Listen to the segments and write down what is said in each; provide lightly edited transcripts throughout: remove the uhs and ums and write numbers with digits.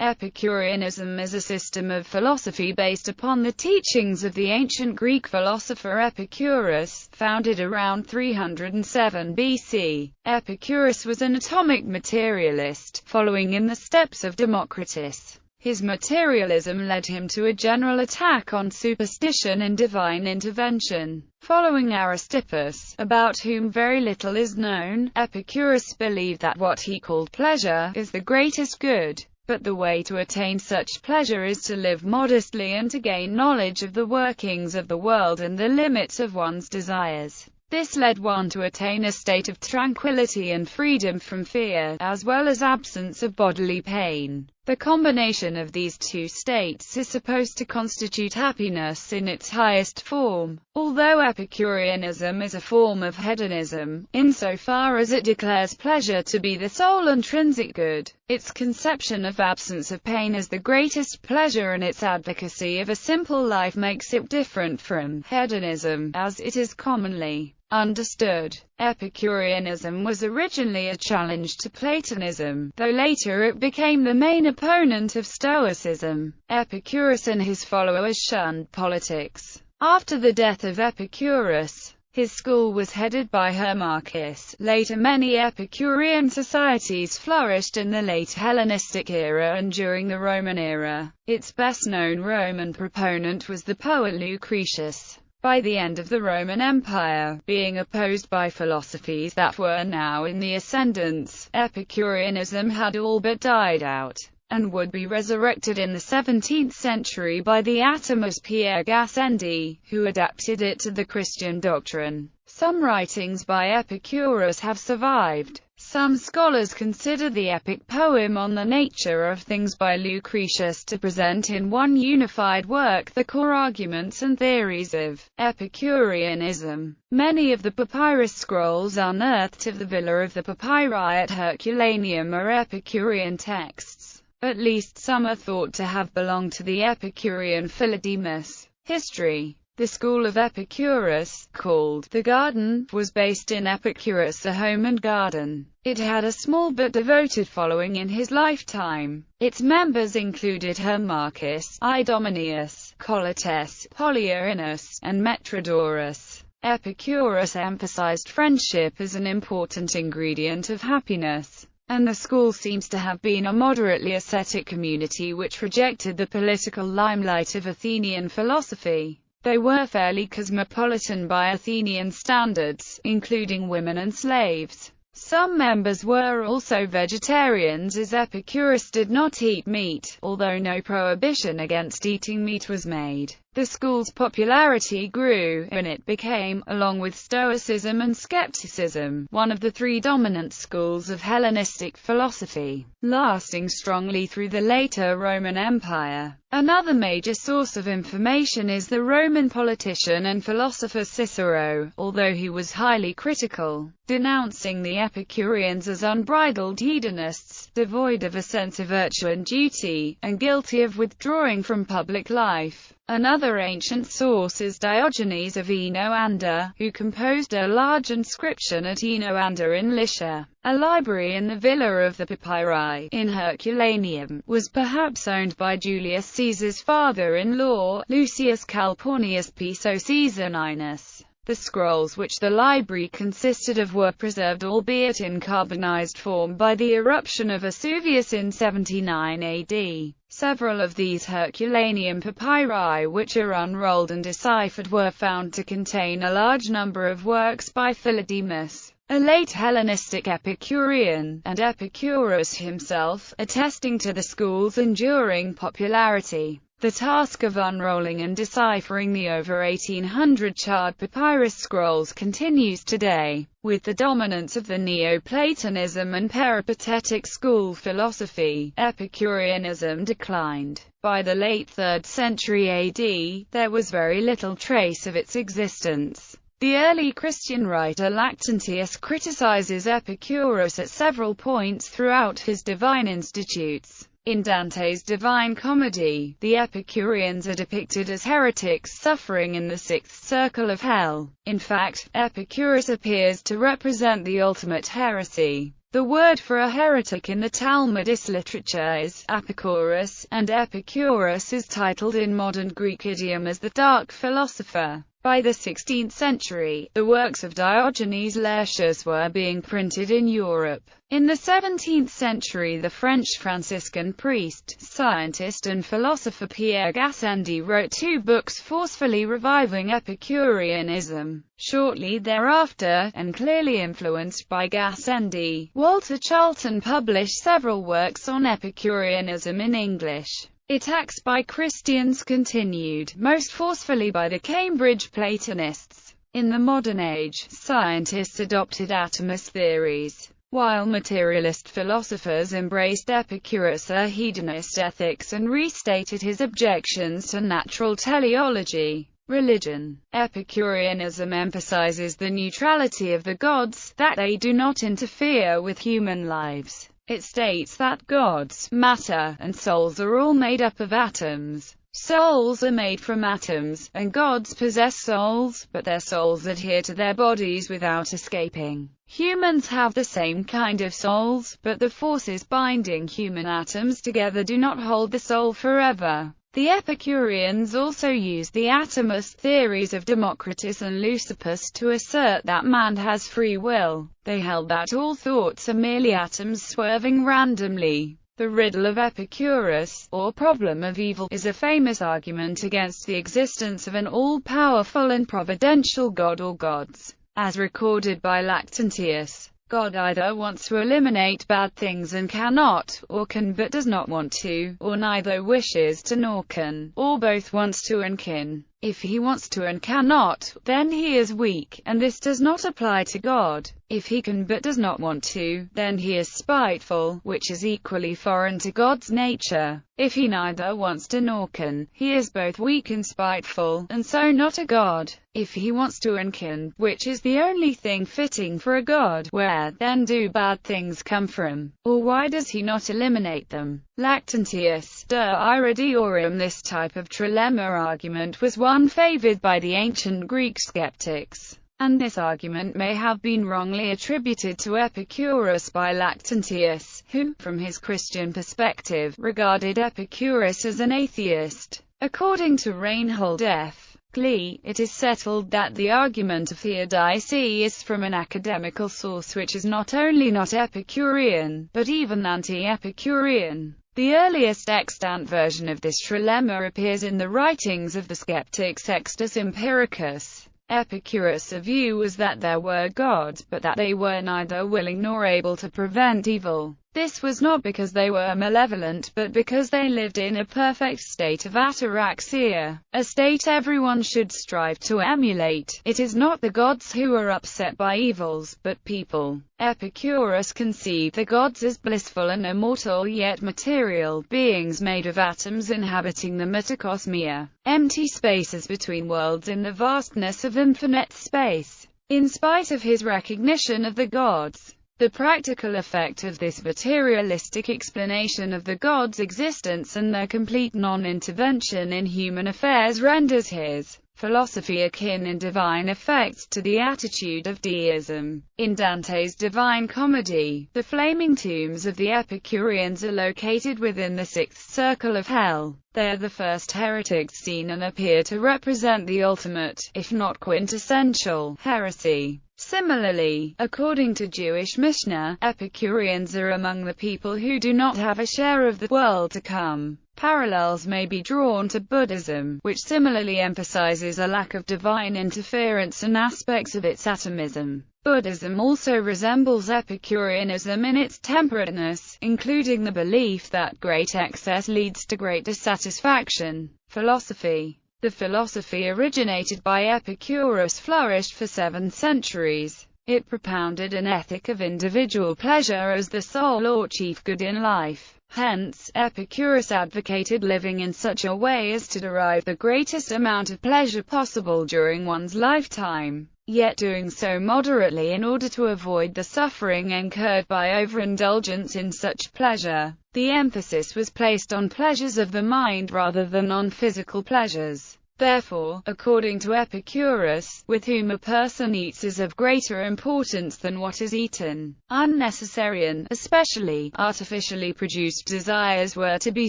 Epicureanism is a system of philosophy based upon the teachings of the ancient Greek philosopher Epicurus, founded around 307 BC. Epicurus was an atomic materialist, following in the steps of Democritus. His materialism led him to a general attack on superstition and divine intervention. Following Aristippus, about whom very little is known, Epicurus believed that what he called pleasure is the greatest good. But the way to attain such pleasure is to live modestly and to gain knowledge of the workings of the world and the limits of one's desires. This led one to attain a state of tranquility and freedom from fear, as well as absence of bodily pain. The combination of these two states is supposed to constitute happiness in its highest form. Although Epicureanism is a form of hedonism, insofar as it declares pleasure to be the sole intrinsic good, its conception of absence of pain as the greatest pleasure and its advocacy of a simple life makes it different from hedonism, as it is commonly understood. Epicureanism was originally a challenge to Platonism, though later it became the main opponent of Stoicism. Epicurus and his followers shunned politics. After the death of Epicurus, his school was headed by Hermarchus. Later many Epicurean societies flourished in the late Hellenistic era and during the Roman era. Its best-known Roman proponent was the poet Lucretius. By the end of the Roman Empire, being opposed by philosophies that were now in the ascendance, Epicureanism had all but died out, and would be resurrected in the 17th century by the atomist Pierre Gassendi, who adapted it to the Christian doctrine. Some writings by Epicurus have survived. Some scholars consider the epic poem on the nature of things by Lucretius to present in one unified work the core arguments and theories of Epicureanism. Many of the papyrus scrolls unearthed of the Villa of the Papyri at Herculaneum are Epicurean texts. At least some are thought to have belonged to the Epicurean Philodemus. History. The school of Epicurus, called the Garden, was based in Epicurus, a home and garden. It had a small but devoted following in his lifetime. Its members included Hermarchus, Idomeneus, Colotes, Polyaenus, and Metrodorus. Epicurus emphasized friendship as an important ingredient of happiness, and the school seems to have been a moderately ascetic community which rejected the political limelight of Athenian philosophy. They were fairly cosmopolitan by Athenian standards, including women and slaves. Some members were also vegetarians, as Epicurus did not eat meat, although no prohibition against eating meat was made. The school's popularity grew, and it became, along with Stoicism and Skepticism, one of the three dominant schools of Hellenistic philosophy, lasting strongly through the later Roman Empire. Another major source of information is the Roman politician and philosopher Cicero, although he was highly critical, denouncing the Epicureans as unbridled hedonists, devoid of a sense of virtue and duty, and guilty of withdrawing from public life. Another ancient source is Diogenes of En., who composed a large inscription at En in Lycia. A library in the Villa of the Papyri, in Herculaneum, was perhaps owned by Julius Caesar's father-in-law, Lucius Calpurnius Piso Caesoninus. The scrolls which the library consisted of were preserved, albeit in carbonized form, by the eruption of Vesuvius in 79 AD. Several of these Herculaneum papyri, which are unrolled and deciphered, were found to contain a large number of works by Philodemus, a late Hellenistic Epicurean, and Epicurus himself, attesting to the school's enduring popularity. The task of unrolling and deciphering the over 1800 charred papyrus scrolls continues today. With the dominance of the Neoplatonism and peripatetic school philosophy, Epicureanism declined. By the late 3rd century AD, there was very little trace of its existence. The early Christian writer Lactantius criticizes Epicurus at several points throughout his Divine Institutes. In Dante's Divine Comedy, the Epicureans are depicted as heretics suffering in the sixth circle of hell. In fact, Epicurus appears to represent the ultimate heresy. The word for a heretic in the Talmudist literature is Epicurus, and Epicurus is titled in modern Greek idiom as the dark philosopher. By the 16th century, the works of Diogenes Laertius were being printed in Europe. In the 17th century, the French Franciscan priest, scientist and philosopher Pierre Gassendi wrote 2 books forcefully reviving Epicureanism. Shortly thereafter, and clearly influenced by Gassendi, Walter Charlton published several works on Epicureanism in English. Attacks by Christians continued, most forcefully by the Cambridge Platonists. In the modern age, scientists adopted atomist theories, while materialist philosophers embraced Epicurus' hedonist ethics and restated his objections to natural teleology. Religion. Epicureanism emphasizes the neutrality of the gods, that they do not interfere with human lives. It states that gods, matter, and souls are all made up of atoms. Souls are made from atoms, and gods possess souls, but their souls adhere to their bodies without escaping. Humans have the same kind of souls, but the forces binding human atoms together do not hold the soul forever. The Epicureans also used the atomist theories of Democritus and Leucippus to assert that man has free will. They held that all thoughts are merely atoms swerving randomly. The riddle of Epicurus, or problem of evil, is a famous argument against the existence of an all-powerful and providential god or gods. As recorded by Lactantius, God either wants to eliminate bad things and cannot, or can but does not want to, or neither wishes to nor can, or both wants to and can. If he wants to and cannot, then he is weak, and this does not apply to God. If he can but does not want to, then he is spiteful, which is equally foreign to God's nature. If he neither wants to nor can, he is both weak and spiteful, and so not a god. If he wants to and can, which is the only thing fitting for a god, where, then, do bad things come from? Or why does he not eliminate them? Lactantius, De Ira Deorum. This type of trilemma argument was one favored by the ancient Greek skeptics, and this argument may have been wrongly attributed to Epicurus by Lactantius, who, from his Christian perspective, regarded Epicurus as an atheist. According to Reinhold F. Glee, it is settled that the argument of theodicy is from an academical source which is not only not Epicurean, but even anti-Epicurean. The earliest extant version of this trilemma appears in the writings of the skeptic Sextus Empiricus. Epicurus' view was that there were gods, but that they were neither willing nor able to prevent evil. This was not because they were malevolent, but because they lived in a perfect state of ataraxia, a state everyone should strive to emulate. It is not the gods who are upset by evils, but people. Epicurus conceived the gods as blissful and immortal yet material beings made of atoms inhabiting the metacosmia, empty spaces between worlds in the vastness of infinite space. In spite of his recognition of the gods, the practical effect of this materialistic explanation of the gods' existence and their complete non-intervention in human affairs renders his philosophy akin in divine effects to the attitude of deism. In Dante's Divine Comedy, the flaming tombs of the Epicureans are located within the sixth circle of hell. They are the first heretics seen and appear to represent the ultimate, if not quintessential, heresy. Similarly, according to Jewish Mishnah, Epicureans are among the people who do not have a share of the world to come. Parallels may be drawn to Buddhism, which similarly emphasizes a lack of divine interference and aspects of its atomism. Buddhism also resembles Epicureanism in its temperateness, including the belief that great excess leads to great dissatisfaction. Philosophy. The philosophy originated by Epicurus flourished for 7 centuries. It propounded an ethic of individual pleasure as the sole or chief good in life. Hence, Epicurus advocated living in such a way as to derive the greatest amount of pleasure possible during one's lifetime, yet doing so moderately in order to avoid the suffering incurred by overindulgence in such pleasure. The emphasis was placed on pleasures of the mind rather than on physical pleasures. Therefore, according to Epicurus, with whom a person eats is of greater importance than what is eaten. Unnecessary and, especially, artificially produced desires were to be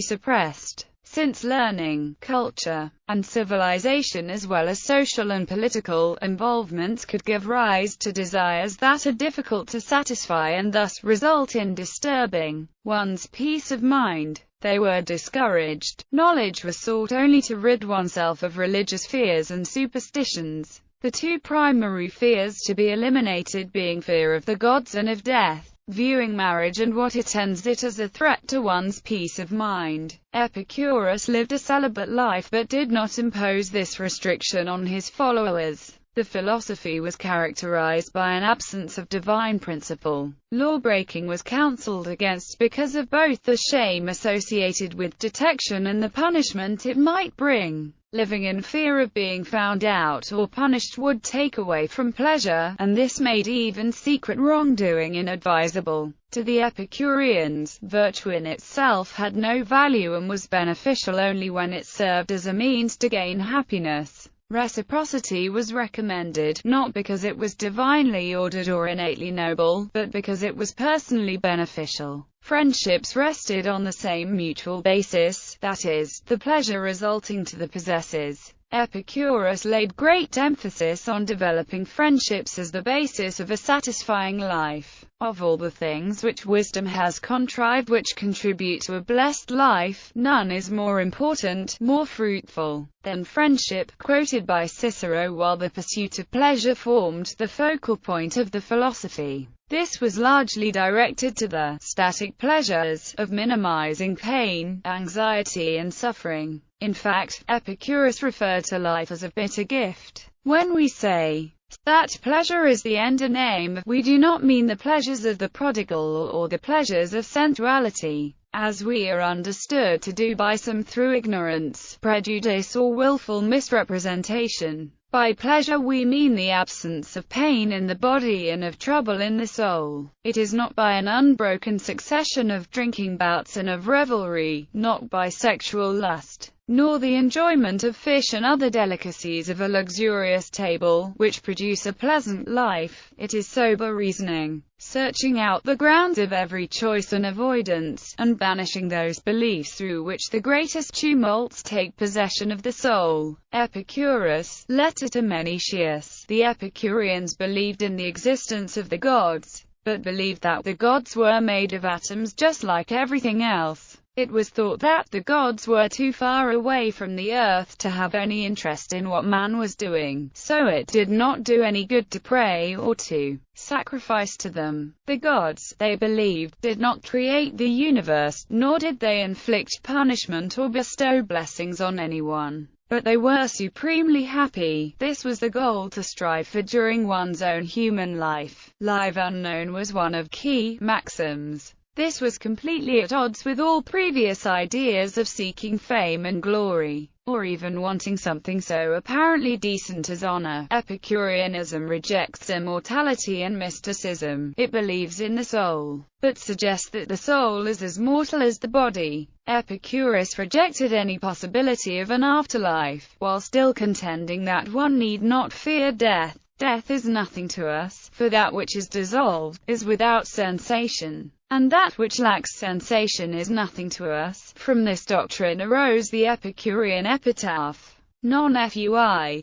suppressed, since learning, culture, and civilization as well as social and political involvements could give rise to desires that are difficult to satisfy and thus result in disturbing one's peace of mind. They were discouraged. Knowledge was sought only to rid oneself of religious fears and superstitions, the two primary fears to be eliminated being fear of the gods and of death, viewing marriage and what attends it as a threat to one's peace of mind. Epicurus lived a celibate life but did not impose this restriction on his followers. The philosophy was characterized by an absence of divine principle. Law-breaking was counseled against because of both the shame associated with detection and the punishment it might bring. Living in fear of being found out or punished would take away from pleasure, and this made even secret wrongdoing inadvisable. To the Epicureans, virtue in itself had no value and was beneficial only when it served as a means to gain happiness. Reciprocity was recommended, not because it was divinely ordered or innately noble, but because it was personally beneficial. Friendships rested on the same mutual basis, that is, the pleasure resulting to the possessors. Epicurus laid great emphasis on developing friendships as the basis of a satisfying life. Of all the things which wisdom has contrived which contribute to a blessed life, none is more important, more fruitful, than friendship, quoted by Cicero, while the pursuit of pleasure formed the focal point of the philosophy. This was largely directed to the static pleasures of minimizing pain, anxiety and suffering. In fact, Epicurus referred to life as a bitter gift. When we say that pleasure is the end and aim, we do not mean the pleasures of the prodigal or the pleasures of sensuality, as we are understood to do by some through ignorance, prejudice or willful misrepresentation. By pleasure we mean the absence of pain in the body and of trouble in the soul. It is not by an unbroken succession of drinking bouts and of revelry, not by sexual lust, nor the enjoyment of fish and other delicacies of a luxurious table, which produce a pleasant life. It is sober reasoning, searching out the grounds of every choice and avoidance, and banishing those beliefs through which the greatest tumults take possession of the soul. Epicurus, Letter to Menicius. The Epicureans believed in the existence of the gods, but believed that the gods were made of atoms just like everything else. It was thought that the gods were too far away from the earth to have any interest in what man was doing, so it did not do any good to pray or to sacrifice to them. The gods, they believed, did not create the universe, nor did they inflict punishment or bestow blessings on anyone, but they were supremely happy. This was the goal to strive for during one's own human life. Live unknown was one of key maxims. This was completely at odds with all previous ideas of seeking fame and glory, or even wanting something so apparently decent as honor. Epicureanism rejects immortality and mysticism. It believes in the soul, but suggests that the soul is as mortal as the body. Epicurus rejected any possibility of an afterlife, while still contending that one need not fear death. Death is nothing to us, for that which is dissolved is without sensation, and that which lacks sensation is nothing to us. From this doctrine arose the Epicurean epitaph, non fui,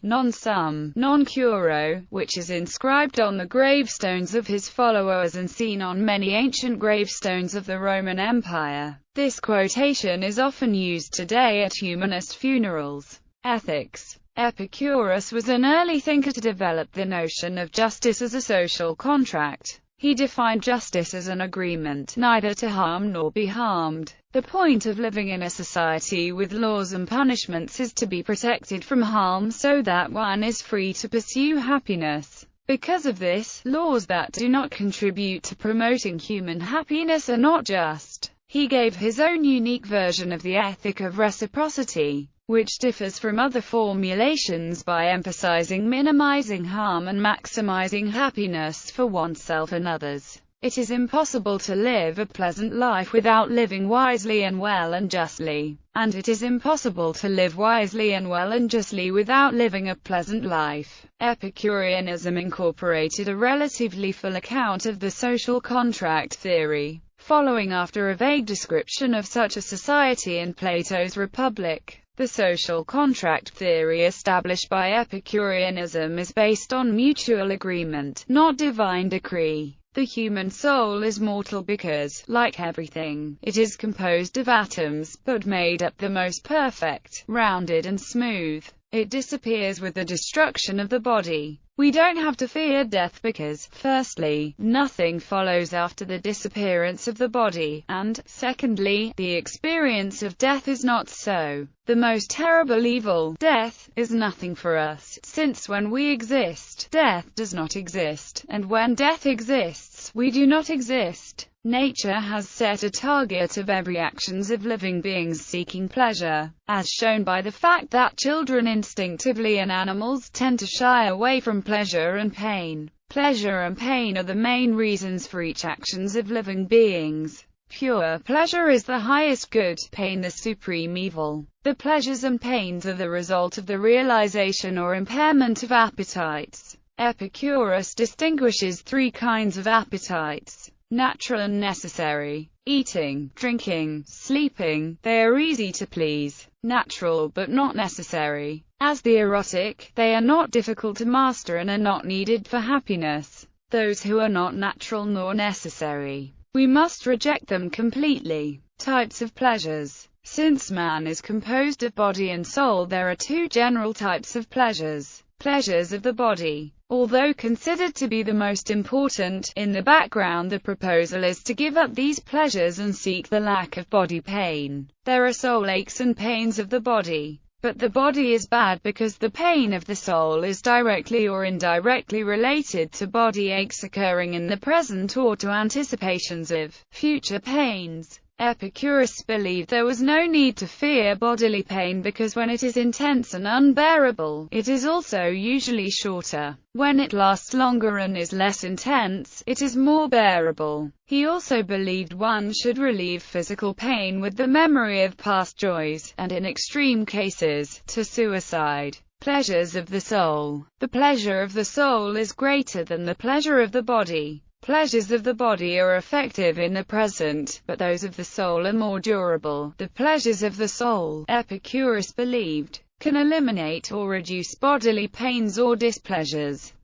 non sum, non curo, which is inscribed on the gravestones of his followers and seen on many ancient gravestones of the Roman Empire. This quotation is often used today at humanist funerals. Ethics. Epicurus was an early thinker to develop the notion of justice as a social contract. He defined justice as an agreement neither to harm nor be harmed. The point of living in a society with laws and punishments is to be protected from harm so that one is free to pursue happiness. Because of this, laws that do not contribute to promoting human happiness are not just. He gave his own unique version of the ethic of reciprocity, which differs from other formulations by emphasizing minimizing harm and maximizing happiness for oneself and others. It is impossible to live a pleasant life without living wisely and well and justly, and it is impossible to live wisely and well and justly without living a pleasant life. Epicureanism incorporated a relatively full account of the social contract theory, following after a vague description of such a society in Plato's Republic. The social contract theory established by Epicureanism is based on mutual agreement, not divine decree. The human soul is mortal because, like everything, it is composed of atoms, but made up the most perfect, rounded and smooth. It disappears with the destruction of the body. We don't have to fear death because, firstly, nothing follows after the disappearance of the body, and, secondly, the experience of death is not so. The most terrible evil, death, is nothing for us, since when we exist, death does not exist, and when death exists, we do not exist. Nature has set a target of every actions of living beings seeking pleasure, as shown by the fact that children instinctively and animals tend to shy away from pleasure and pain. Pleasure and pain are the main reasons for each actions of living beings. Pure pleasure is the highest good, pain the supreme evil. The pleasures and pains are the result of the realization or impairment of appetites. Epicurus distinguishes three kinds of appetites: natural and necessary. Eating, drinking, sleeping, they are easy to please, natural but not necessary. As the erotic, they are not difficult to master and are not needed for happiness. Those who are not natural nor necessary, we must reject them completely. Types of pleasures. Since man is composed of body and soul, there are two general types of pleasures. Pleasures of the body. Although considered to be the most important, in the background the proposal is to give up these pleasures and seek the lack of body pain. There are soul aches and pains of the body. But the body is bad because the pain of the soul is directly or indirectly related to body aches occurring in the present or to anticipations of future pains. Epicurus believed there was no need to fear bodily pain because when it is intense and unbearable, it is also usually shorter. When it lasts longer and is less intense, it is more bearable. He also believed one should relieve physical pain with the memory of past joys, and in extreme cases, to suicide. Pleasures of the soul. The pleasure of the soul is greater than the pleasure of the body. Pleasures of the body are effective in the present, but those of the soul are more durable. The pleasures of the soul, Epicurus believed, can eliminate or reduce bodily pains or displeasures.